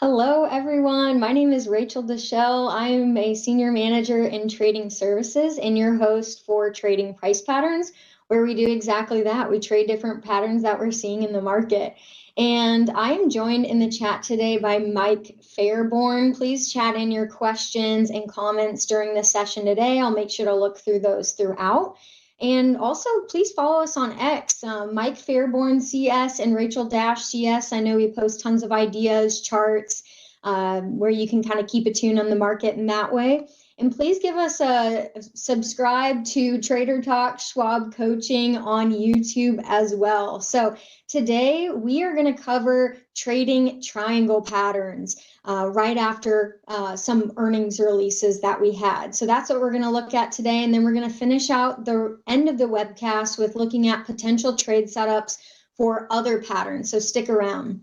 Hello, everyone. My name is Rachel Deshelle. I'm a senior manager in trading services and your host for Trading Price Patterns, where we do exactly that. We trade different patterns that we're seeing in the market. And I'm joined in the chat today by Mike Fairborn. Please chat in your questions and comments during the session today. I'll make sure to look through those throughout. And also, please follow us on X, Mike Fairborn CS and Rachel CS. I know we post tons of ideas, charts, where you can kind of keep a tune on the market in that way. And please give us a subscribe to Trader Talk Schwab Coaching on YouTube as well. So today we are going to cover trading triangle patterns right after some earnings releases that we had. So that's what we're going to look at today. And then we're going to finish out the end of the webcast with looking at potential trade setups for other patterns. So stick around.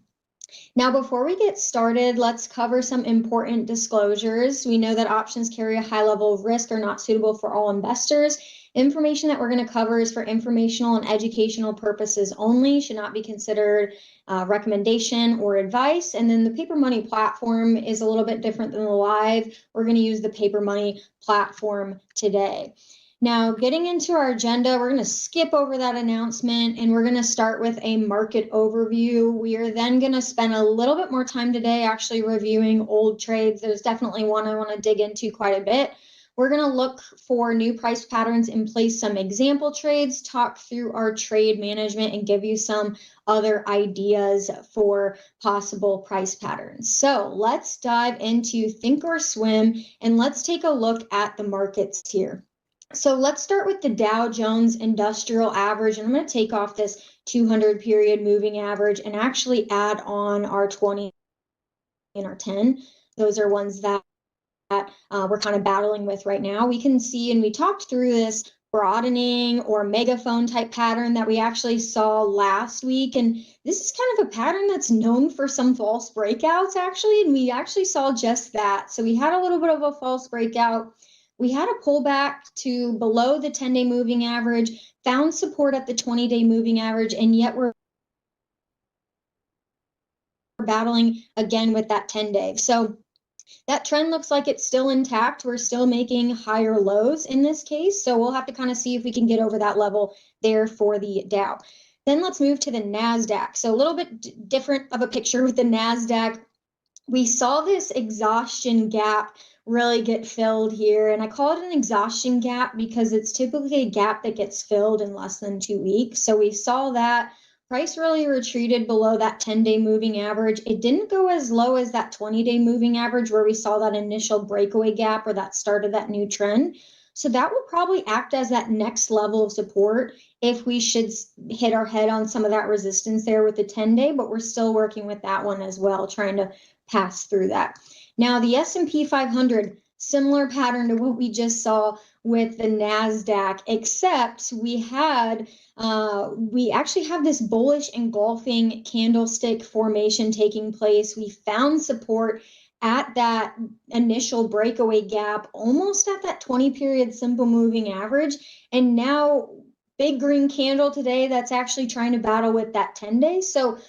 Now, before we get started, let's cover some important disclosures. We know that options carry a high level of risk, are not suitable for all investors. Information that we're going to cover is for informational and educational purposes only, should not be considered recommendation or advice. And then the Paper Money platform is a little bit different than the live. We're going to use the Paper Money platform today. Now, getting into our agenda, we're going to skip over that announcement and we're going to start with a market overview. We are then going to spend a little bit more time today actually reviewing old trades. There's definitely one I want to dig into quite a bit. We're going to look for new price patterns and place some example trades, talk through our trade management, and give you some other ideas for possible price patterns. So let's dive into Think or Swim and let's take a look at the markets here. So let's start with the Dow Jones Industrial Average, and I'm going to take off this 200 period moving average and actually add on our 20 and our 10. Those are ones that we're kind of battling with right now. We can see, and we talked through this broadening or megaphone type pattern that we actually saw last week. And this is kind of a pattern that's known for some false breakouts actually, and we actually saw just that. So we had a little bit of a false breakout. We had a pullback to below the 10-day moving average, found support at the 20-day moving average, and yet we're battling again with that 10-day. So that trend looks like it's still intact. We're still making higher lows in this case. So we'll have to kind of see if we can get over that level there for the Dow. Then let's move to the NASDAQ. So a little bit different of a picture with the NASDAQ. We saw this exhaustion gap really get filled here. And I call it an exhaustion gap because it's typically a gap that gets filled in less than 2 weeks. So we saw that price really retreated below that 10-day moving average. It didn't go as low as that 20-day moving average where we saw that initial breakaway gap or that start of that new trend. So that will probably act as that next level of support if we should hit our head on some of that resistance there with the 10-day, but we're still working with that one as well, trying to pass through that. Now, the S&P 500, similar pattern to what we just saw with the NASDAQ, except we actually have this bullish engulfing candlestick formation taking place. We found support at that initial breakaway gap, almost at that 20 period simple moving average. And now big green candle today that's actually trying to battle with that 10-day. So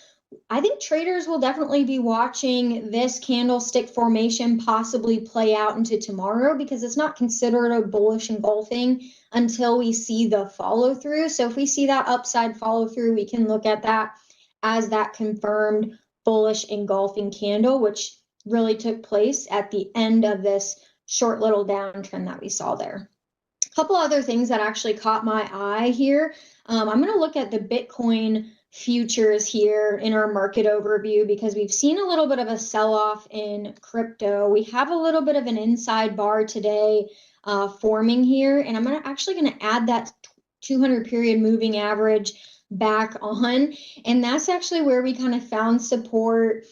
I think traders will definitely be watching this candlestick formation possibly play out into tomorrow because it's not considered a bullish engulfing until we see the follow through. So if we see that upside follow through, we can look at that as that confirmed bullish engulfing candle, which really took place at the end of this short little downtrend that we saw there. A couple other things that actually caught my eye here. I'm going to look at the Bitcoin futures here in our market overview because we've seen a little bit of a sell-off in crypto. We have a little bit of an inside bar today forming here, and I'm actually going to add that 200 period moving average back on, and that's actually where we kind of found support,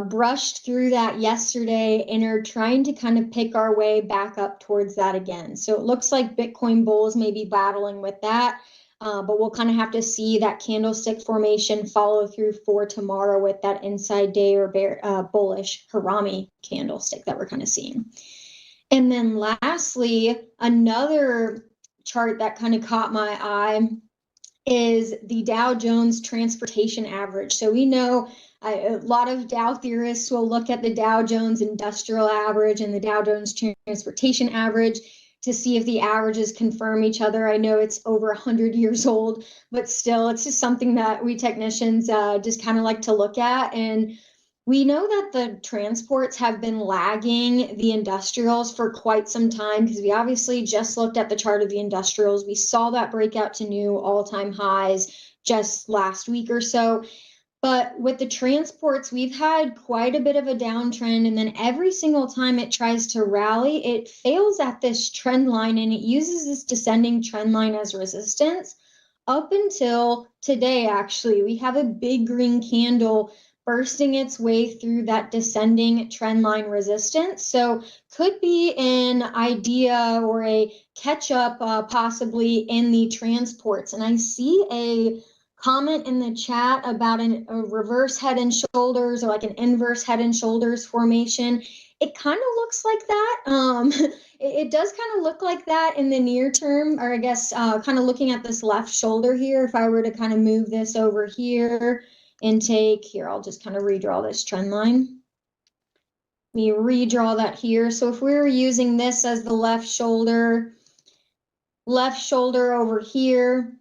brushed through that yesterday and are trying to kind of pick our way back up towards that again. So it looks like Bitcoin bulls may be battling with that. But we'll kind of have to see that candlestick formation follow through for tomorrow with that inside day or bullish Harami candlestick that we're kind of seeing. And then lastly, another chart that kind of caught my eye is the Dow Jones Transportation Average. So we know a lot of Dow theorists will look at the Dow Jones Industrial Average and the Dow Jones Transportation Average to see if the averages confirm each other. I know it's over 100 years old, but still, it's just something that we technicians just kind of like to look at. And we know that the transports have been lagging the industrials for quite some time because we obviously just looked at the chart of the industrials. We saw that breakout to new all-time highs just last week or so. But with the transports, we've had quite a bit of a downtrend, and then every single time it tries to rally, it fails at this trend line, and it uses this descending trend line as resistance up until today. Actually, we have a big green candle bursting its way through that descending trend line resistance. So could be an idea or a catch up possibly in the transports. And I see a comment in the chat about a reverse head and shoulders or like an inverse head and shoulders formation. It kind of looks like that. It does kind of look like that in the near term, or I guess kind of looking at this left shoulder here. If I were to kind of move this over here and take here, I'll just kind of redraw this trend line. Let me redraw that here. So if we were using this as the left shoulder over here,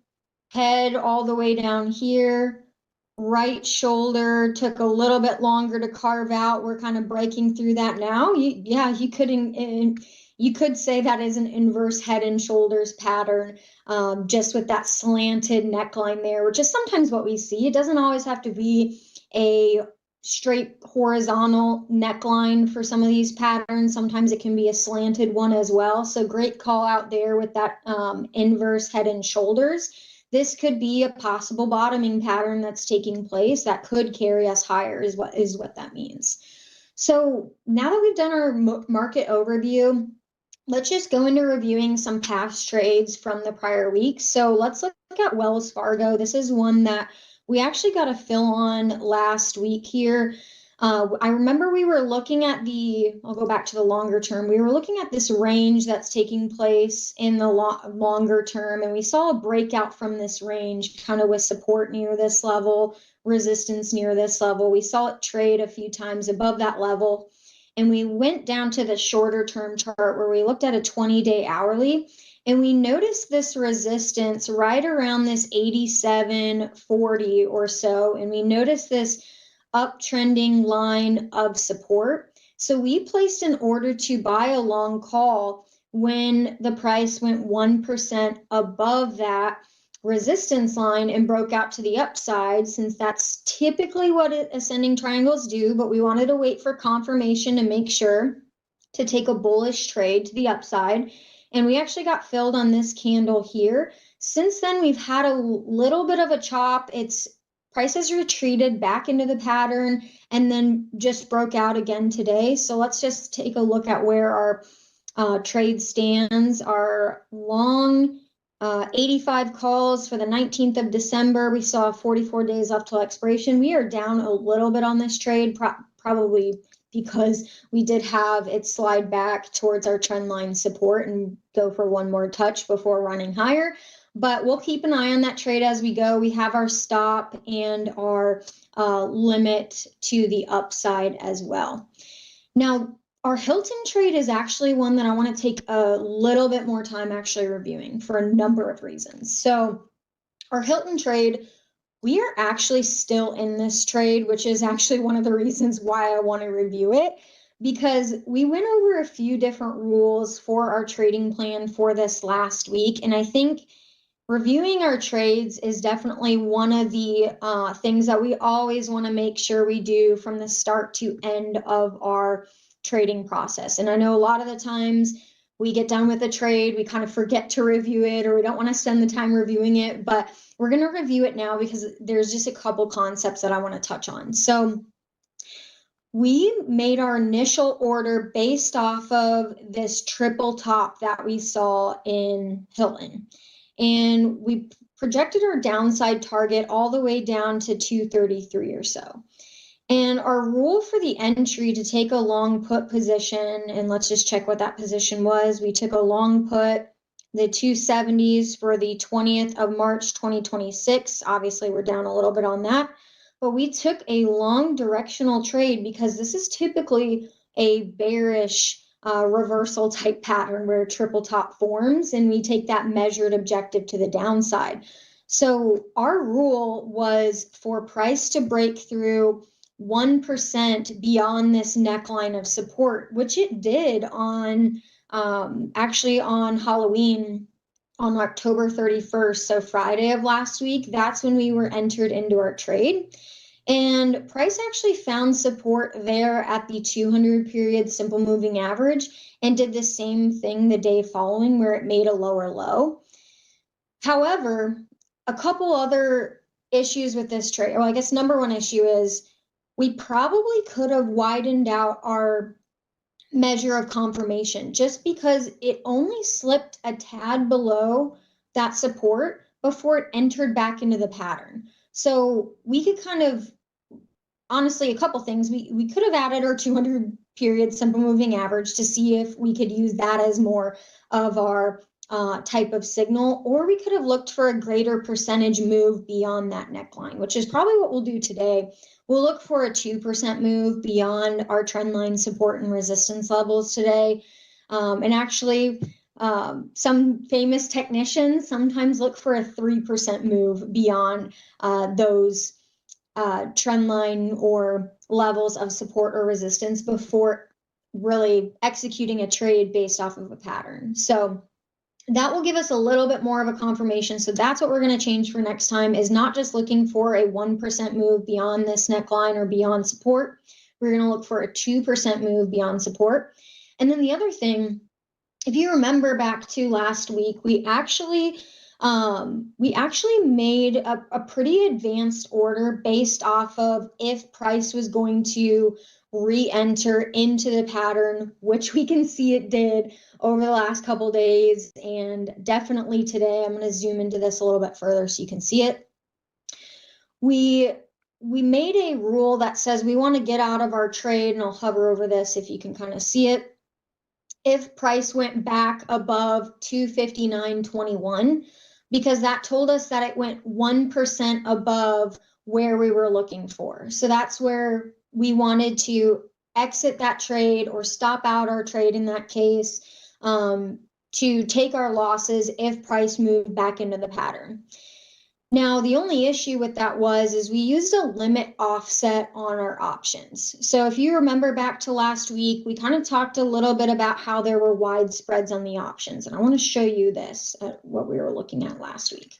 head all the way down here, right shoulder took a little bit longer to carve out. We're kind of breaking through that now. You could say that is an inverse head and shoulders pattern, just with that slanted neckline there, which is sometimes what we see. It doesn't always have to be a straight horizontal neckline for some of these patterns. Sometimes it can be a slanted one as well. So great call out there with that inverse head and shoulders. This could be a possible bottoming pattern that's taking place that could carry us higher is what that means. So now that we've done our market overview, let's just go into reviewing some past trades from the prior week. So let's look at Wells Fargo. This is one that we actually got a fill on last week here. I remember we were looking at I'll go back to the longer term. We were looking at this range that's taking place in the longer term, and we saw a breakout from this range kind of with support near this level, resistance near this level. We saw it trade a few times above that level, and we went down to the shorter term chart where we looked at a 20-day hourly, and we noticed this resistance right around this 87.40 or so, and we noticed this uptrending line of support. So we placed an order to buy a long call when the price went 1% above that resistance line and broke out to the upside, since that's typically what ascending triangles do, but we wanted to wait for confirmation to make sure to take a bullish trade to the upside. And we actually got filled on this candle here. Since then, we've had a little bit of a chop. Price has retreated back into the pattern and then just broke out again today. So let's just take a look at where our trade stands. Our long 85 calls for the 19th of December. We saw 44 days left till expiration. We are down a little bit on this trade, probably because we did have it slide back towards our trend line support and go for one more touch before running higher. But we'll keep an eye on that trade as we go. We have our stop and our limit to the upside as well. Now, our Hilton trade is actually one that I want to take a little bit more time actually reviewing for a number of reasons. So our Hilton trade, we are actually still in this trade, which is actually one of the reasons why I want to review it, because we went over a few different rules for our trading plan for this last week. And I think reviewing our trades is definitely one of the things that we always want to make sure we do from the start to end of our trading process. And I know a lot of the times we get done with a trade, we kind of forget to review it, or we don't want to spend the time reviewing it, but we're going to review it now because there's just a couple concepts that I want to touch on. So we made our initial order based off of this triple top that we saw in Hilton. And we projected our downside target all the way down to 233 or so. And our rule for the entry to take a long put position, and let's just check what that position was. We took a long put the 270s for the 20th of March 2026. Obviously, we're down a little bit on that, but we took a long directional trade because this is typically a bearish reversal type pattern where triple top forms, and we take that measured objective to the downside. So our rule was for price to break through 1% beyond this neckline of support, which it did on actually on Halloween on October 31st, so Friday of last week. That's when we were entered into our trade. And price actually found support there at the 200 period simple moving average and did the same thing the day following where it made a lower low. However, a couple other issues with this trade, well, I guess number one issue is we probably could have widened out our measure of confirmation just because it only slipped a tad below that support before it entered back into the pattern. So we could kind of, honestly, a couple things. We could have added our 200 period simple moving average to see if we could use that as more of our type of signal, or we could have looked for a greater percentage move beyond that neckline, which is probably what we'll do today. We'll look for a 2% move beyond our trend line support and resistance levels today. And actually, some famous technicians sometimes look for a 3% move beyond those trend line or levels of support or resistance before really executing a trade based off of a pattern. So that will give us a little bit more of a confirmation. So that's what we're going to change for next time, is not just looking for a 1% move beyond this neckline or beyond support. We're going to look for a 2% move beyond support. And then the other thing, if you remember back to last week, we actually made a pretty advanced order based off of if price was going to re-enter into the pattern, which we can see it did over the last couple days, and definitely today. I'm going to zoom into this a little bit further so you can see it. We made a rule that says we want to get out of our trade, and I'll hover over this if you can kind of see it. If price went back above 259.21, because that told us that it went 1% above where we were looking for. So that's where we wanted to exit that trade or stop out our trade in that case, to take our losses if price moved back into the pattern. Now, the only issue with that is we used a limit offset on our options. So if you remember back to last week, we kind of talked a little bit about how there were wide spreads on the options. And I want to show you this, what we were looking at last week.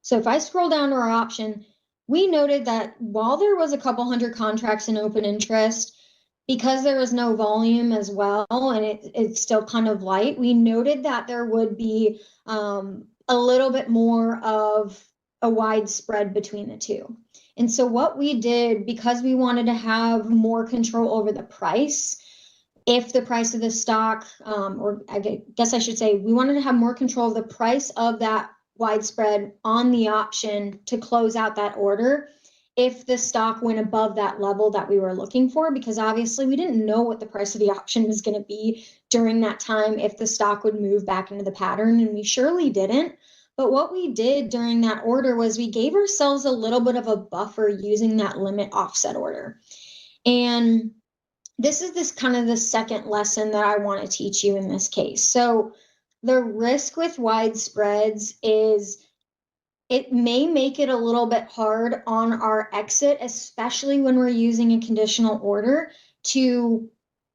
So if I scroll down to our option, we noted that while there was a couple hundred contracts in open interest, because there was no volume as well, and it's still kind of light, we noted that there would be a little bit more of a wide spread between the two. And so what we did, because we wanted to have more control over the price, if the price of the stock, or I guess I should say, we wanted to have more control of the price of that widespread on the option to close out that order if the stock went above that level that we were looking for, because obviously we didn't know what the price of the option was going to be during that time, if the stock would move back into the pattern, and we surely didn't. But what we did during that order was we gave ourselves a little bit of a buffer using that limit offset order. And this is kind of the second lesson that I want to teach you in this case. So the risk with wide spreads is it may make it a little bit hard on our exit, especially when we're using a conditional order, to,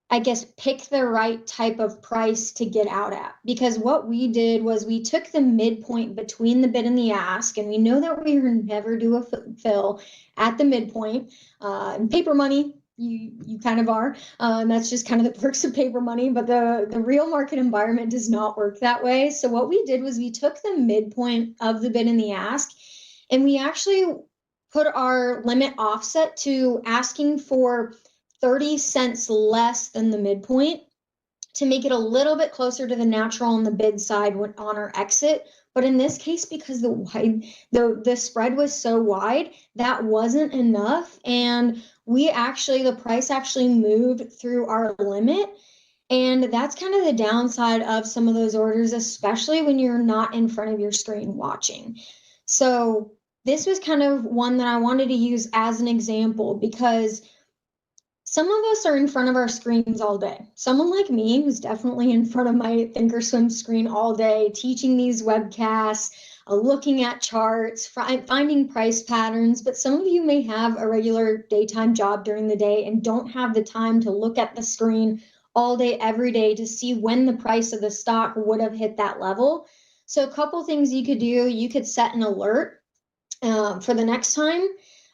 I guess, pick the right type of price to get out at. Because what we did was we took the midpoint between the bid and the ask, and we know that we never do a fill at the midpoint. In paper money, you kind of are. That's just kind of the perks of paper money, but the real market environment does not work that way. So what we did was we took the midpoint of the bid and the ask, and we actually put our limit offset to asking for 30 cents less than the midpoint to make it a little bit closer to the natural on the bid side on our exit. But in this case, because the spread was so wide, that wasn't enough. And the price actually moved through our limit. And that's kind of the downside of some of those orders, especially when you're not in front of your screen watching. So this was kind of one that I wanted to use as an example because some of us are in front of our screens all day. Someone like me who's definitely in front of my Thinkorswim screen all day, teaching these webcasts, looking at charts, finding price patterns. But some of you may have a regular daytime job during the day and don't have the time to look at the screen all day, every day to see when the price of the stock would have hit that level. So a couple things you could do, you could set an alert for the next time.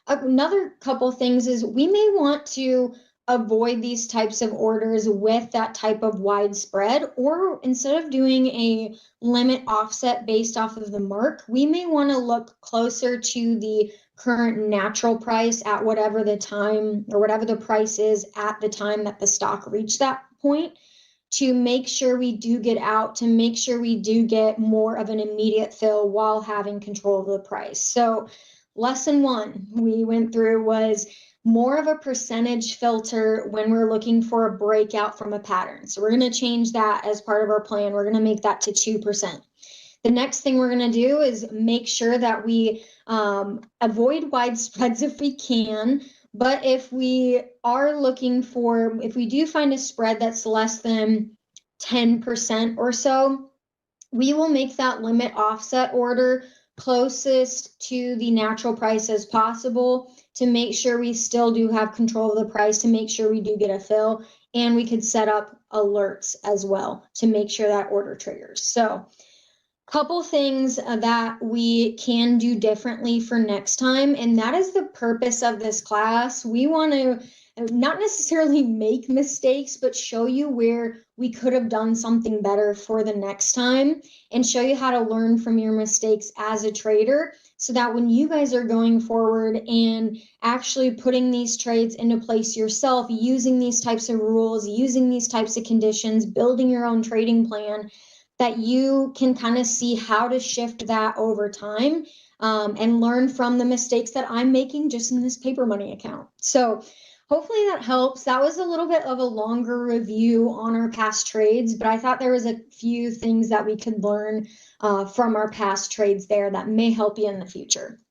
Another couple things is we may want to avoid these types of orders with that type of widespread, or instead of doing a limit offset based off of the mark, we may want to look closer to the current natural price at whatever the time or whatever the price is at the time that the stock reached that point, to make sure we do get out, to make sure we do get more of an immediate fill while having control of the price. So lesson one we went through was more of a percentage filter when we're looking for a breakout from a pattern. So we're going to change that as part of our plan. We're going to make that to 2%. The next thing we're going to do is make sure that we avoid wide spreads if we can. But if we are looking for, if we do find a spread that's less than 10% or so, we will make that limit offset order closest to the natural price as possible to make sure we still do have control of the price, to make sure we do get a fill. And we could set up alerts as well to make sure that order triggers. So couple things that we can do differently for next time, and that is the purpose of this class. We want to not necessarily make mistakes, but show you where we could have done something better for the next time, and show you how to learn from your mistakes as a trader, so that when you guys are going forward and actually putting these trades into place yourself, using these types of rules, using these types of conditions, building your own trading plan, that you can kind of see how to shift that over time, and learn from the mistakes that I'm making just in this paper money account. So hopefully that helps. That was a little bit of a longer review on our past trades, but I thought there was a few things that we could learn from our past trades there that may help you in the future.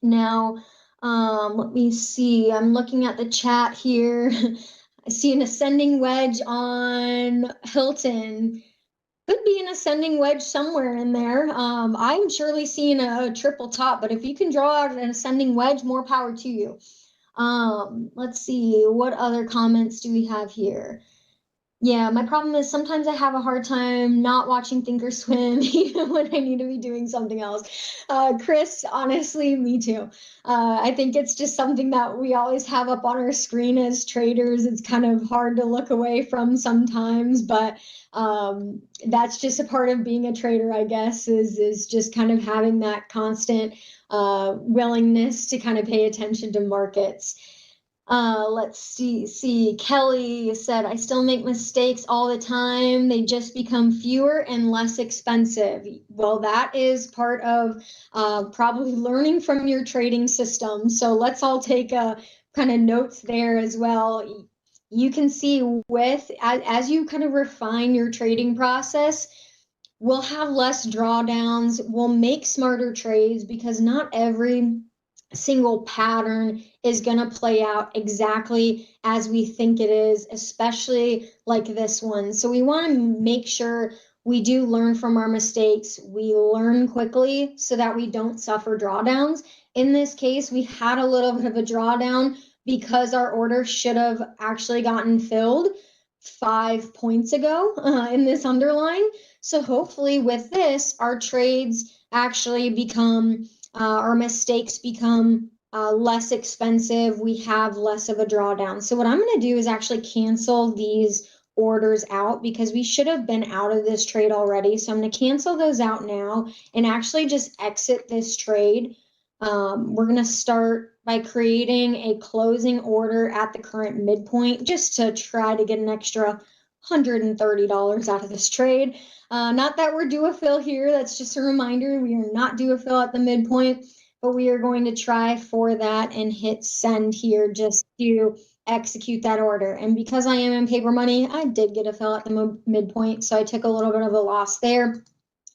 Now, let me see. I'm looking at the chat here. I see an ascending wedge on Hilton. Could be an ascending wedge somewhere in there. I'm surely seeing a triple top, but if you can draw out an ascending wedge, more power to you. Let's see, what other comments do we have here? Yeah, my problem is sometimes I have a hard time not watching Thinkorswim even when I need to be doing something else. Chris, honestly, me too. I think it's just something that we always have up on our screen as traders. It's kind of hard to look away from sometimes, but that's just a part of being a trader, I guess, is just kind of having that constant willingness to kind of pay attention to markets. Let's see. Kelly said, I still make mistakes all the time. They just become fewer and less expensive. Well, that is part of probably learning from your trading system. So let's all take a kind of notes there as well. You can see as you kind of refine your trading process, we'll have less drawdowns. We'll make smarter trades because not every single pattern is going to play out exactly as we think it is, especially like this one. So we want to make sure we do learn from our mistakes. We learn quickly so that we don't suffer drawdowns. In this case, we had a little bit of a drawdown because our order should have actually gotten filled 5 points ago in this underline. So hopefully with this, our trades actually become our mistakes become less expensive. We have less of a drawdown. So what I'm going to do is actually cancel these orders out because we should have been out of this trade already. So I'm going to cancel those out now and actually just exit this trade. We're going to start by creating a closing order at the current midpoint just to try to get an extra $130 out of this trade. Not that we're due a fill here. That's just a reminder. We are not due a fill at the midpoint, but we are going to try for that and hit send here just to execute that order. And because I am in paper money, I did get a fill at the midpoint, so I took a little bit of a loss there.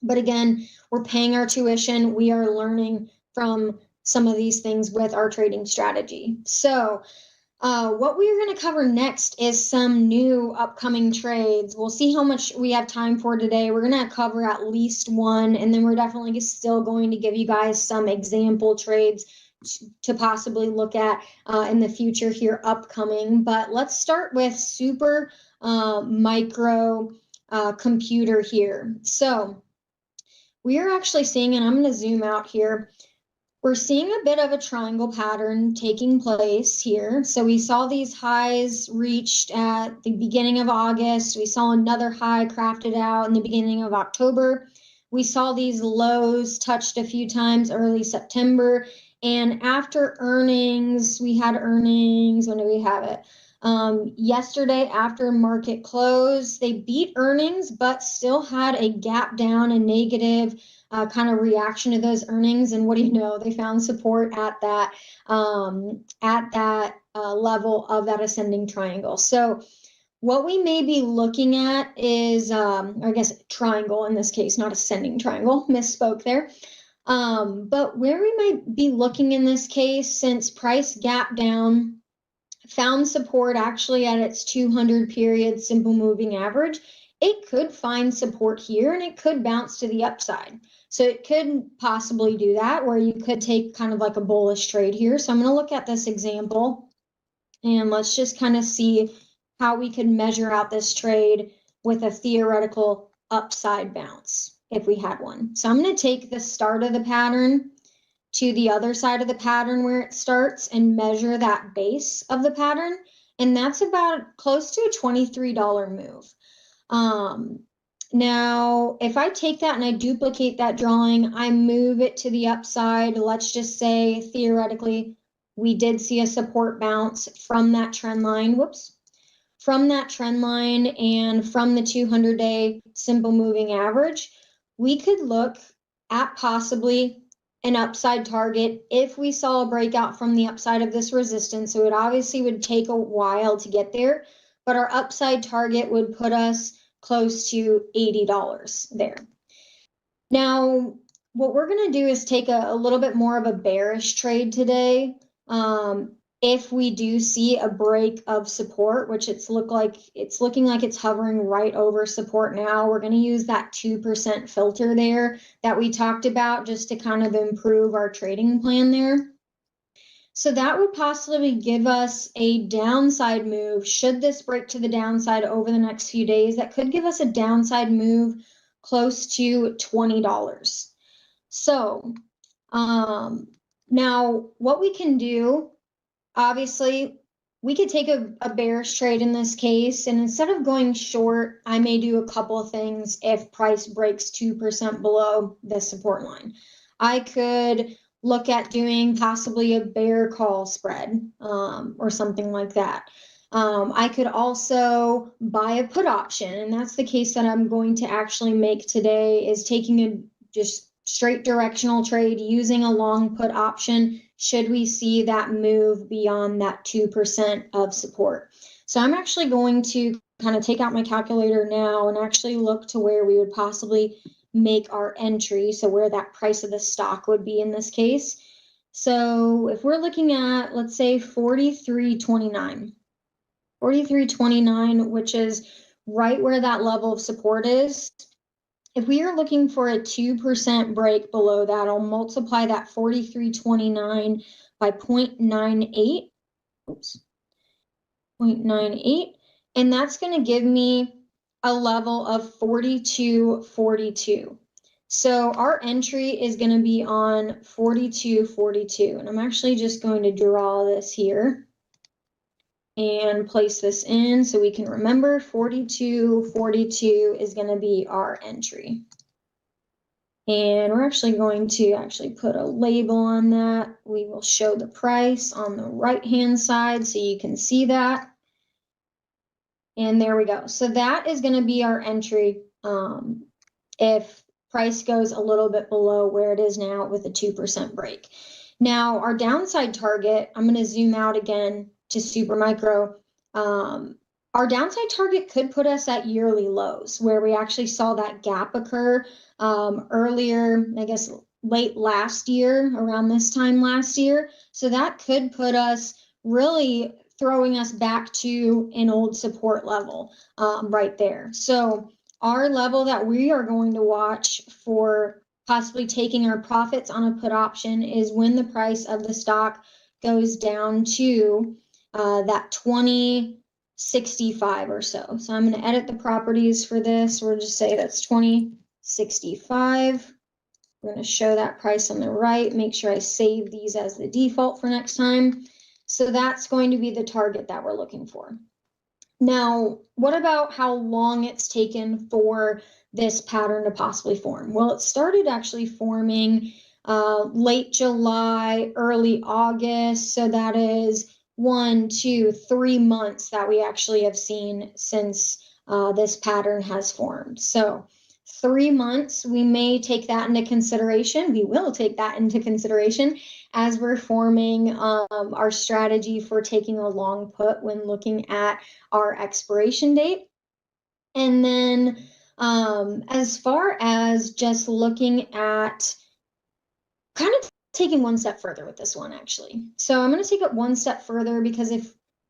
But again, we're paying our tuition. We are learning from some of these things with our trading strategy. So what we're going to cover next is some new upcoming trades. We'll see how much we have time for today. We're going to cover at least one, and then we're definitely still going to give you guys some example trades to possibly look at in the future here upcoming. But let's start with Super Micro Computer here. So we are actually seeing, and I'm going to zoom out here, we're seeing a bit of a triangle pattern taking place here. So we saw these highs reached at the beginning of August. We saw another high crafted out in the beginning of October. We saw these lows touched a few times early September. And after earnings, we had earnings, when do we have it? Yesterday after market close, they beat earnings, but still had a gap down, a negative kind of reaction to those earnings. And what do you know? They found support at that level of that ascending triangle. So what we may be looking at is, I guess triangle in this case, not ascending triangle, misspoke there. But where we might be looking in this case, since price gap down, found support actually at its 200 period simple moving average, it could find support here and it could bounce to the upside. So it could possibly do that, where you could take kind of like a bullish trade here. So I'm going to look at this example and let's just kind of see how we could measure out this trade with a theoretical upside bounce if we had one. So I'm going to take the start of the pattern to the other side of the pattern where it starts and measure that base of the pattern. And that's about close to a $23 move. Now, if I take that and I duplicate that drawing, I move it to the upside. Let's just say theoretically, we did see a support bounce from that trend line. From that trend line and from the 200-day simple moving average, we could look at possibly an upside target if we saw a breakout from the upside of this resistance. So it obviously would take a while to get there, but our upside target would put us close to $80 there. Now, what we're going to do is take a little bit more of a bearish trade today. If we do see a break of support, which it's looking like it's hovering right over support now, we're going to use that 2% filter there that we talked about just to kind of improve our trading plan there. So that would possibly give us a downside move. Should this break to the downside over the next few days, that could give us a downside move close to $20. So now what we can do, obviously, we could take a bearish trade in this case, and instead of going short, I may do a couple of things if price breaks 2% below the support line. I could look at doing possibly a bear call spread or something like that. I could also buy a put option, and that's the case that I'm going to actually make today, is taking a just straight directional trade using a long put option should we see that move beyond that 2% of support. So I'm actually going to kind of take out my calculator now and actually look to where we would possibly make our entry, so where that price of the stock would be in this case. So if we're looking at, let's say, 43.29, which is right where that level of support is. If we are looking for a 2% break below that, I'll multiply that 43.29 by 0.98. 0.98, and that's going to give me a level of 42.42. So our entry is going to be on 42.42, and I'm actually just going to draw this here and place this in so we can remember 42.42 is going to be our entry. And we're actually going to put a label on that. We will show the price on the right-hand side so you can see that. And there we go. So that is going to be our entry if price goes a little bit below where it is now with a 2% break. Now, our downside target, I'm going to zoom out again to super micro, our downside target could put us at yearly lows, where we actually saw that gap occur earlier, I guess late last year, around this time last year. So that could put us really throwing us back to an old support level right there. So our level that we are going to watch for possibly taking our profits on a put option is when the price of the stock goes down to that 2065 or so. So I'm going to edit the properties for this. We'll just say that's 2065. We're going to show that price on the right. Make sure I save these as the default for next time. So that's going to be the target that we're looking for. Now, what about how long it's taken for this pattern to possibly form? Well, it started actually forming late July, early August. So that is 1, 2, 3 months that we actually have seen since this pattern has formed. So 3 months, we may take that into consideration. We will take that into consideration as we're forming our strategy for taking a long put when looking at our expiration date. And then as far as just looking at kind of taking one step further with this one, actually. So I'm going to take it one step further because a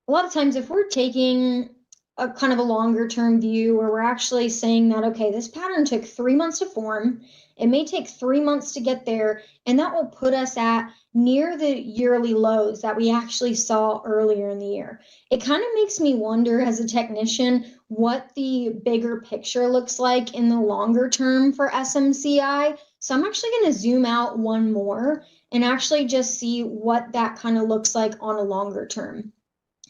lot of times if we're taking a kind of a longer term view where we're actually saying that, okay, this pattern took 3 months to form, it may take 3 months to get there, and that will put us at near the yearly lows that we actually saw earlier in the year. It kind of makes me wonder as a technician what the bigger picture looks like in the longer term for SMCI. So I'm actually going to zoom out one more and actually just see what that kind of looks like on a longer term.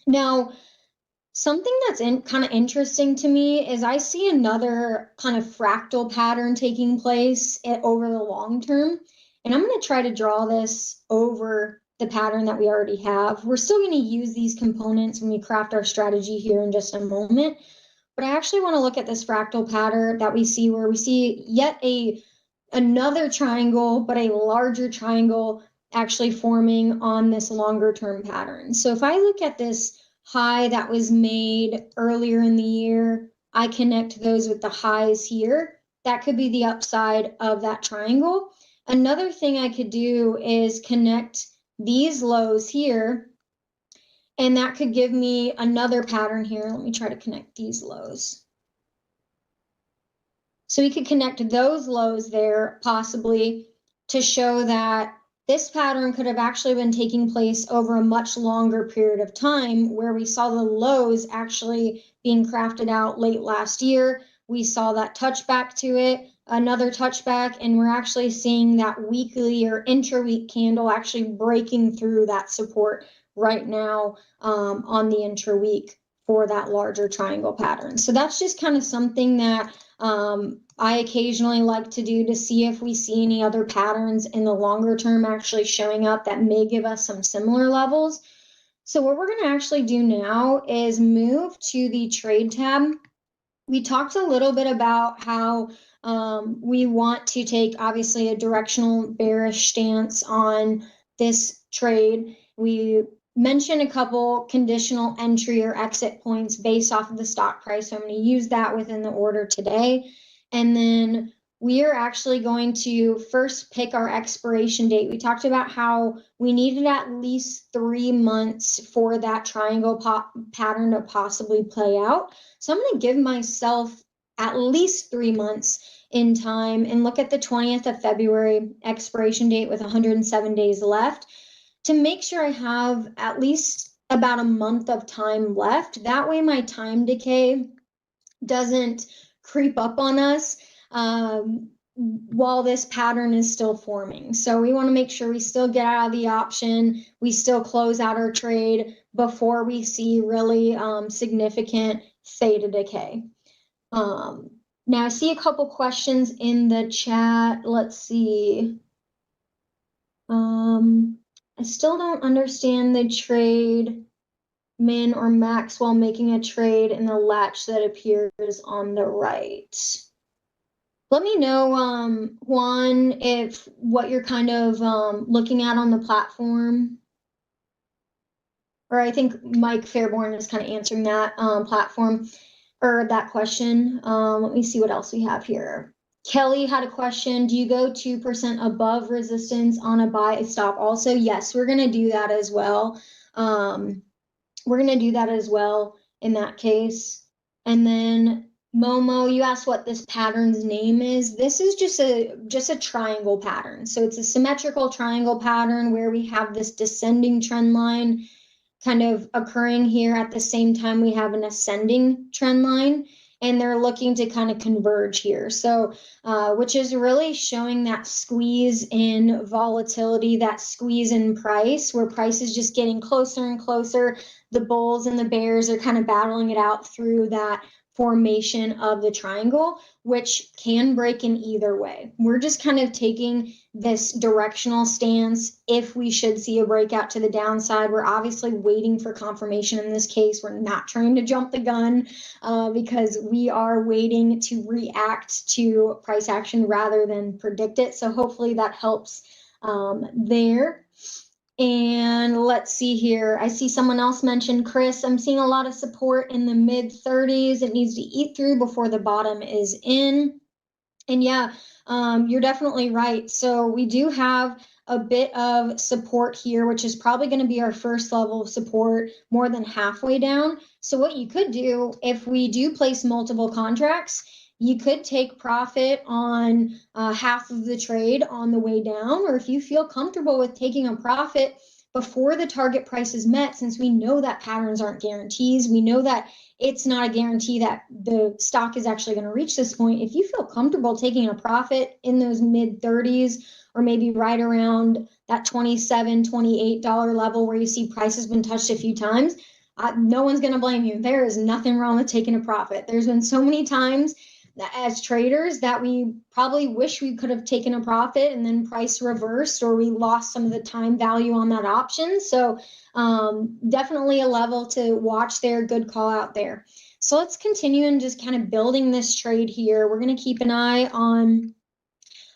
Now, something that's kind of interesting to me is I see another kind of fractal pattern taking place over the long term. And I'm going to try to draw this over the pattern that we already have. We're still going to use these components when we craft our strategy here in just a moment. But I actually want to look at this fractal pattern that we see where we see yet another triangle, but a larger triangle actually forming on this longer term pattern. So if I look at this high that was made earlier in the year, I connect those with the highs here. That could be the upside of that triangle. Another thing I could do is connect these lows here, and that could give me another pattern here. Let me try to connect these lows. So we could connect those lows there possibly to show that this pattern could have actually been taking place over a much longer period of time, where we saw the lows actually being crafted out late last year. We saw that touchback to it, another touchback, and we're actually seeing that weekly or intra-week candle actually breaking through that support right now on the intra-week for that larger triangle pattern. So that's just kind of something that I occasionally like to do to see if we see any other patterns in the longer term actually showing up that may give us some similar levels. So what we're going to actually do now is move to the trade tab. We talked a little bit about how we want to take obviously a directional bearish stance on this trade. We mentioned a couple conditional entry or exit points based off of the stock price. So I'm going to use that within the order today. And then we are actually going to first pick our expiration date. We talked about how we needed at least 3 months for that triangle pattern to possibly play out. So I'm going to give myself at least 3 months in time and look at the 20th of February expiration date with 107 days left to make sure I have at least about a month of time left. That way my time decay doesn't creep up on us while this pattern is still forming. So we want to make sure we still get out of the option, we still close out our trade before we see really significant theta decay. Now I see a couple questions in the chat. Let's see. I still don't understand the trade min or max while making a trade in the latch that appears on the right. Let me know, Juan, if what you're kind of looking at on the platform, or I think Mike Fairborn is kind of answering that platform or that question. Let me see what else we have here. Kelly had a question. Do you go 2% above resistance on a buy stop also? Yes, we're going to do that as well. We're going to do that as well in that case. And then Momo, you asked what this pattern's name is. This is just a triangle pattern. So it's a symmetrical triangle pattern where we have this descending trend line kind of occurring here at the same time we have an ascending trend line, and they're looking to kind of converge here. So, which is really showing that squeeze in volatility, that squeeze in price, where price is just getting closer and closer. The bulls and the bears are kind of battling it out through that formation of the triangle, which can break in either way. We're just kind of taking this directional stance. If we should see a breakout to the downside, we're obviously waiting for confirmation in this case. We're not trying to jump the gun because we are waiting to react to price action rather than predict it. So hopefully that helps there. And let's see here. I see someone else mentioned, Chris, I'm seeing a lot of support in the mid 30s. It needs to eat through before the bottom is in. And yeah, you're definitely right. So we do have a bit of support here, which is probably going to be our first level of support, more than halfway down. So what you could do, if we do place multiple contracts, you could take profit on half of the trade on the way down, or if you feel comfortable with taking a profit before the target price is met, since we know that patterns aren't guarantees, we know that it's not a guarantee that the stock is actually going to reach this point. If you feel comfortable taking a profit in those mid 30s, or maybe right around that $27, $28 level where you see price has been touched a few times, no one's going to blame you. There is nothing wrong with taking a profit. There's been so many times as traders that we probably wish we could have taken a profit and then price reversed, or we lost some of the time value on that option. So definitely a level to watch there. Good call out there. So let's continue and just kind of building this trade here. We're going to keep an eye on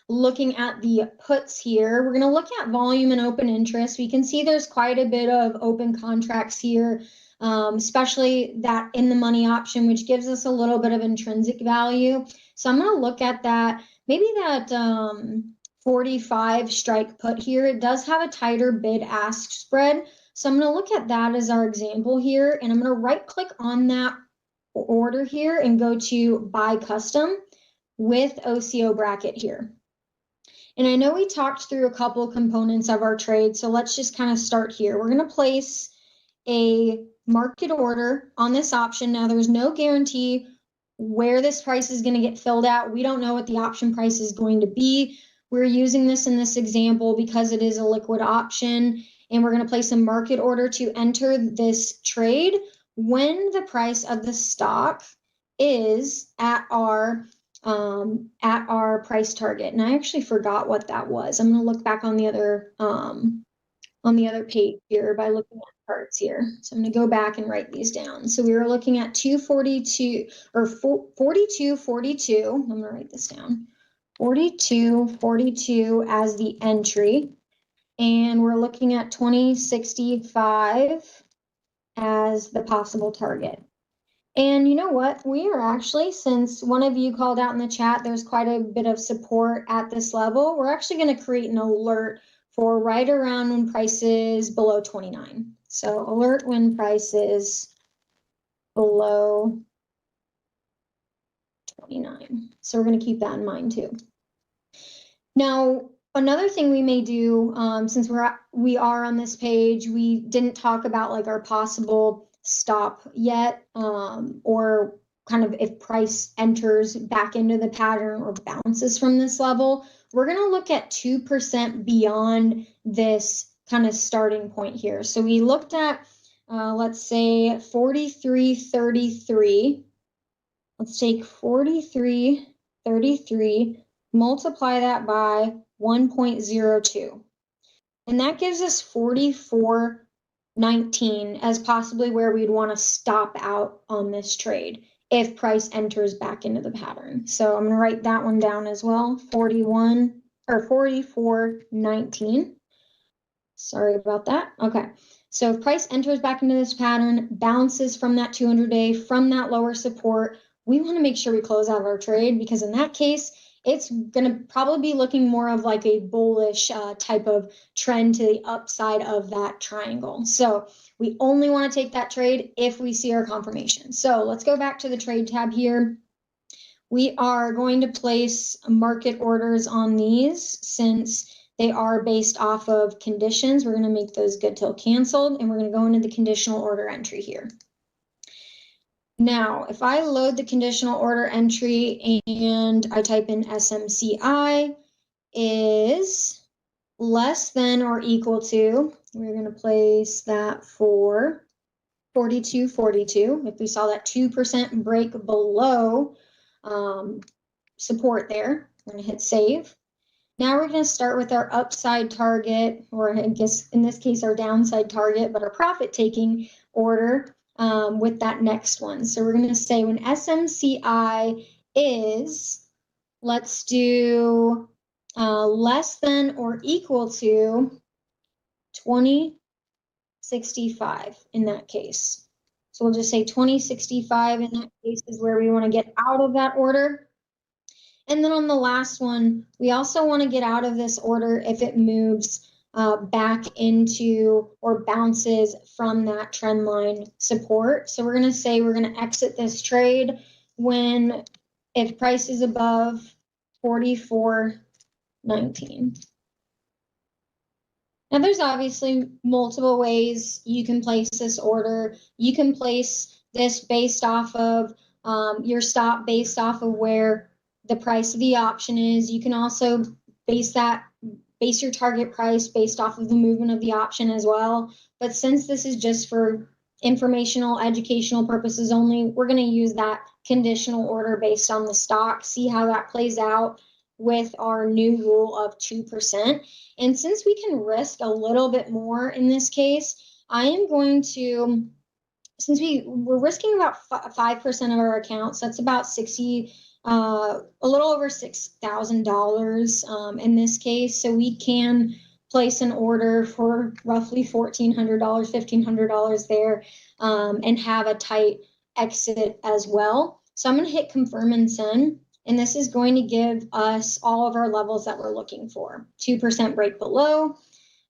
looking at the puts here. We're going to look at volume and open interest. We can see there's quite a bit of open contracts here, especially that in the money option, which gives us a little bit of intrinsic value. So I'm going to look at that, maybe that 45 strike put here. It does have a tighter bid ask spread. So I'm going to look at that as our example here, and I'm going to right click on that order here and go to buy custom with OCO bracket here. And I know we talked through a couple of components of our trade, so let's just kind of start here. We're going to place a market order on this option. Now there's no guarantee where this price is going to get filled out. We don't know what the option price is going to be. We're using this in this example because it is a liquid option, and we're going to place a market order to enter this trade when the price of the stock is at our price target. And I actually forgot what that was. I'm going to look back on the other page here by looking at charts here. So I'm going to go back and write these down. So we were looking at 242 or 42.42. I'm going to write this down. 42.42 as the entry, and we're looking at 20.65 as the possible target. And you know what? We are actually, since one of you called out in the chat, there's quite a bit of support at this level. We're actually going to create an alert for right around when price is below 29. So alert when price is below 29. So we're going to keep that in mind too. Now, another thing we may do, since we are on this page, we didn't talk about like our possible stop yet, or kind of if price enters back into the pattern or bounces from this level, we're going to look at 2% beyond this kind of starting point here. So we looked at, let's say 43.33. Let's take 43.33, multiply that by 1.02. And that gives us 44.19 as possibly where we'd want to stop out on this trade if price enters back into the pattern. So I'm going to write that one down as well, 44.19. Sorry about that. Okay. So if price enters back into this pattern, bounces from that 200-day, from that lower support, we want to make sure we close out our trade, because in that case, it's going to probably be looking more of like a bullish type of trend to the upside of that triangle. So we only want to take that trade if we see our confirmation. So let's go back to the trade tab here. We are going to place market orders on these since they are based off of conditions. We're going to make those good till canceled, and we're going to go into the conditional order entry here. Now, if I load the conditional order entry and I type in SMCI is less than or equal to, we're going to place that for 42.42. If we saw that 2% break below support there, we're going to hit save. Now we're going to start with our upside target, or I guess in this case our downside target, but our profit taking order with that next one. So we're going to say when SMCI is, let's do less than or equal to 2065 in that case. So we'll just say 2065 in that case is where we want to get out of that order. And then on the last one, we also want to get out of this order if it moves back into or bounces from that trend line support. So we're going to say we're going to exit this trade when, if price is above 44.19. Now there's obviously multiple ways you can place this order. You can place this based off of your stop, based off of where the price of the option is. You can also base your target price based off of the movement of the option as well. But since this is just for informational, educational purposes only, we're going to use that conditional order based on the stock, see how that plays out with our new rule of 2%. And since we can risk a little bit more in this case, I am going to, since we're risking about 5% of our accounts, that's about a little over $6,000 in this case. So we can place an order for roughly $1,400, $1,500 there, and have a tight exit as well. So I'm going to hit confirm and send. And this is going to give us all of our levels that we're looking for. 2% break below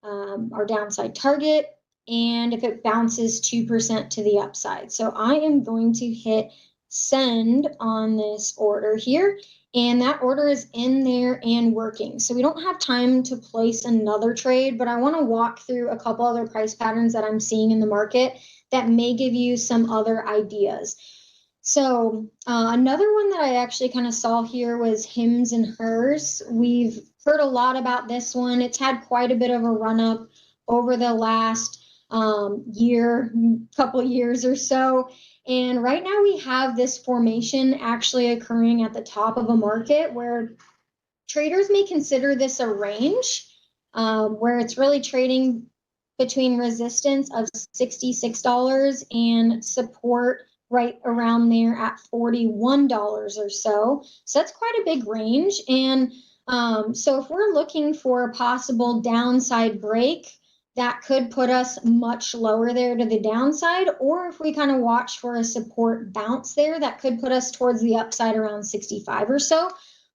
our downside target, and if it bounces 2% to the upside. So I am going to hit send on this order here, and that order is in there and working. So we don't have time to place another trade, but I want to walk through a couple other price patterns that I'm seeing in the market that may give you some other ideas. So another one that I actually kind of saw here was Hims and Hers. We've heard a lot about this one. It's had quite a bit of a run up over the last couple years or so. And right now we have this formation actually occurring at the top of a market where traders may consider this a range, where it's really trading between resistance of $66 and support right around there at $41 or so. So that's quite a big range. And so if we're looking for a possible downside break, that could put us much lower there to the downside, or if we kind of watch for a support bounce there, that could put us towards the upside around 65 or so.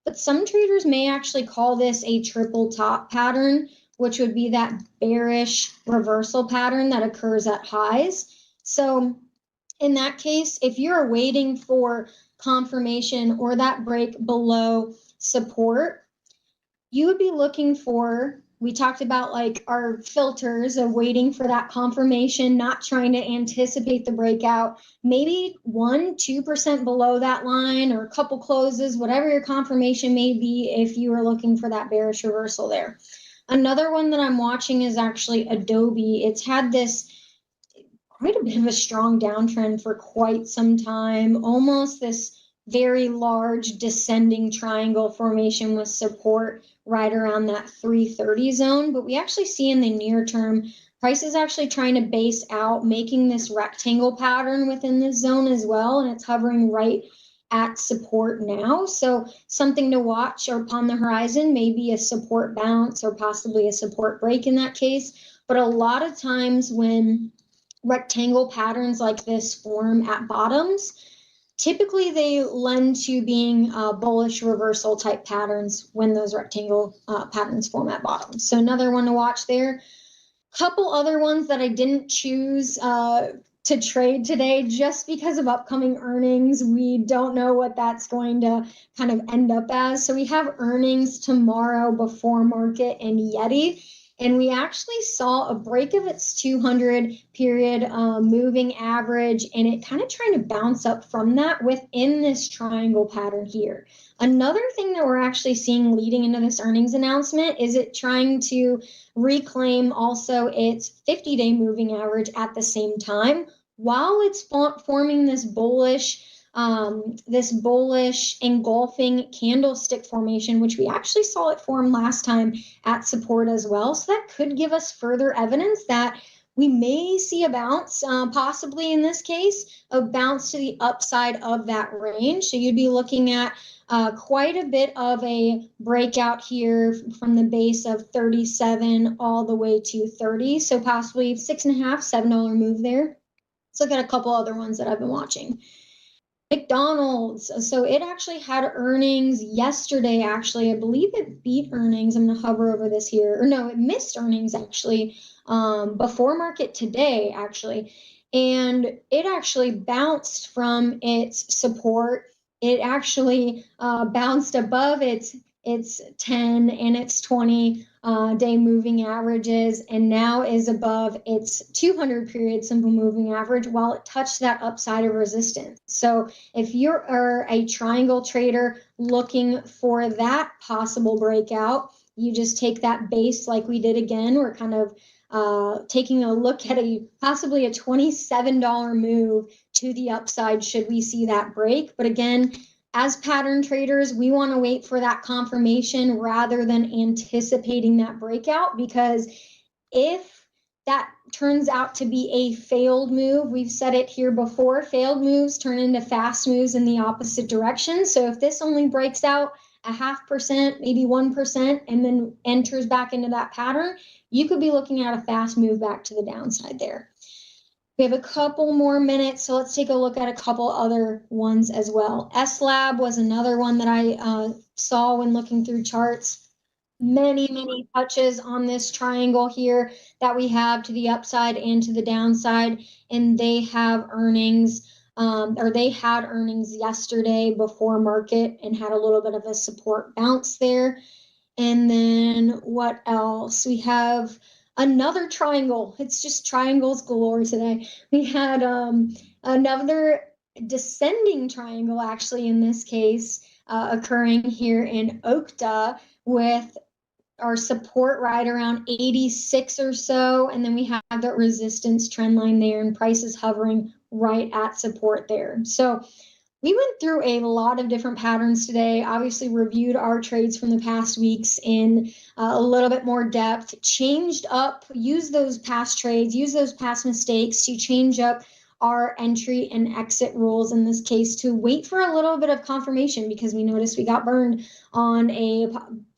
But some traders may actually call this a triple top pattern, which would be that bearish reversal pattern that occurs at highs. So in that case, if you're waiting for confirmation or that break below support, you would be looking for, we talked about like our filters of waiting for that confirmation, not trying to anticipate the breakout, maybe 1-2% below that line, or a couple closes, whatever your confirmation may be, if you are looking for that bearish reversal there. Another one that I'm watching is actually Adobe. It's had this quite a bit of a strong downtrend for quite some time, almost this very large descending triangle formation with support right around that 330 zone. But we actually see in the near term, price is actually trying to base out, making this rectangle pattern within this zone as well. And it's hovering right at support now. So something to watch or upon the horizon, maybe a support bounce or possibly a support break in that case. But a lot of times when rectangle patterns like this form at bottoms, typically they lend to being bullish reversal type patterns when those rectangle patterns form at bottoms. So another one to watch there. Couple other ones that I didn't choose to trade today just because of upcoming earnings. We don't know what that's going to kind of end up as. So we have earnings tomorrow before market in Yeti. And we actually saw a break of its 200 period moving average, and it kind of trying to bounce up from that within this triangle pattern here. Another thing that we're actually seeing leading into this earnings announcement is it trying to reclaim also its 50-day moving average at the same time while it's forming this bullish engulfing candlestick formation, which we actually saw it form last time at support as well. So that could give us further evidence that we may see a bounce, possibly in this case, a bounce to the upside of that range. So you'd be looking at quite a bit of a breakout here from the base of 37 all the way to 30. So possibly $6.5, $7 move there. Let's look at a couple other ones that I've been watching. McDonald's. So it actually had earnings yesterday, actually. I believe it beat earnings. I'm going to hover over this here. Or no, it missed earnings, actually, before market today, actually. And it actually bounced from its support. It actually bounced above its 10 and its 20 day moving averages, and now is above its 200 period simple moving average while it touched that upside of resistance. So if you're a triangle trader looking for that possible breakout, you just take that base like we did again. We're kind of taking a look at possibly a $27 move to the upside should we see that break. But again, as pattern traders, we want to wait for that confirmation rather than anticipating that breakout, because if that turns out to be a failed move, we've said it here before, failed moves turn into fast moves in the opposite direction. So if this only breaks out a 0.5%, maybe 1%, and then enters back into that pattern, you could be looking at a fast move back to the downside there. We have a couple more minutes, so let's take a look at a couple other ones as well. SLAB was another one that I saw when looking through charts. Many touches on this triangle here that we have to the upside and to the downside, and they have earnings, or they had earnings yesterday before market and had a little bit of a support bounce there. And then what else? We have another triangle. It's just triangles galore today. We had another descending triangle, actually, in this case, occurring here in Okta with our support right around 86 or so. And then we have the resistance trend line there and prices hovering right at support there. So we went through a lot of different patterns today, obviously reviewed our trades from the past weeks in a little bit more depth, changed up, used those past trades, used those past mistakes to change up our entry and exit rules in this case to wait for a little bit of confirmation, because we noticed we got burned on a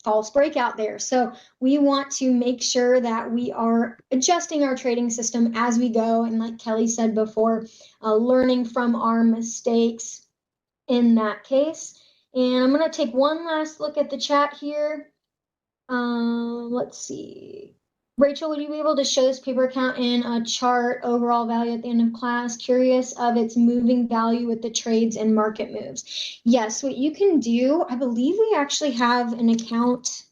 false breakout there. So we want to make sure that we are adjusting our trading system as we go. And like Kelly said before, learning from our mistakes in that case. And I'm going to take one last look at the chat here. Let's see. Rachel, would you be able to show this paper account in a chart overall value at the end of class? Curious of its moving value with the trades and market moves. Yes, what you can do, I believe we actually have an account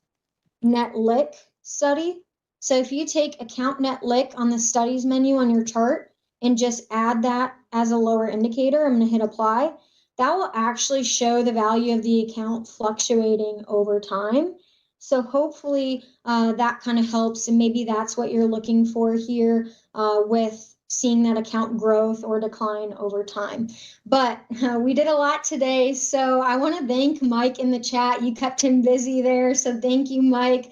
net lick study. So if you take account net lick on the studies menu on your chart and just add that as a lower indicator, I'm going to hit apply. That will actually show the value of the account fluctuating over time. So hopefully that kind of helps, and maybe that's what you're looking for here with seeing that account growth or decline over time. But we did a lot today, so I want to thank Mike in the chat. You kept him busy there, so thank you, Mike,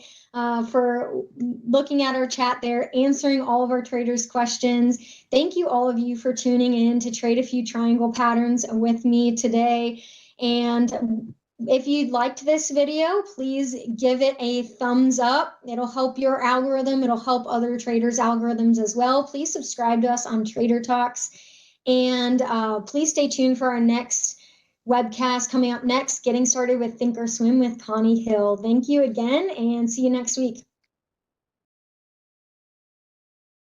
for looking at our chat there, answering all of our traders' questions. Thank you, all of you, for tuning in to Trade a Few Triangle Patterns with me today. And If you liked this video, please give it a thumbs up. It'll help your algorithm. It'll help other traders' algorithms as well. Please subscribe to us on Trader Talks. And please stay tuned for our next webcast coming up next, Getting Started with Thinkorswim with Connie Hill. Thank you again, and see you next week.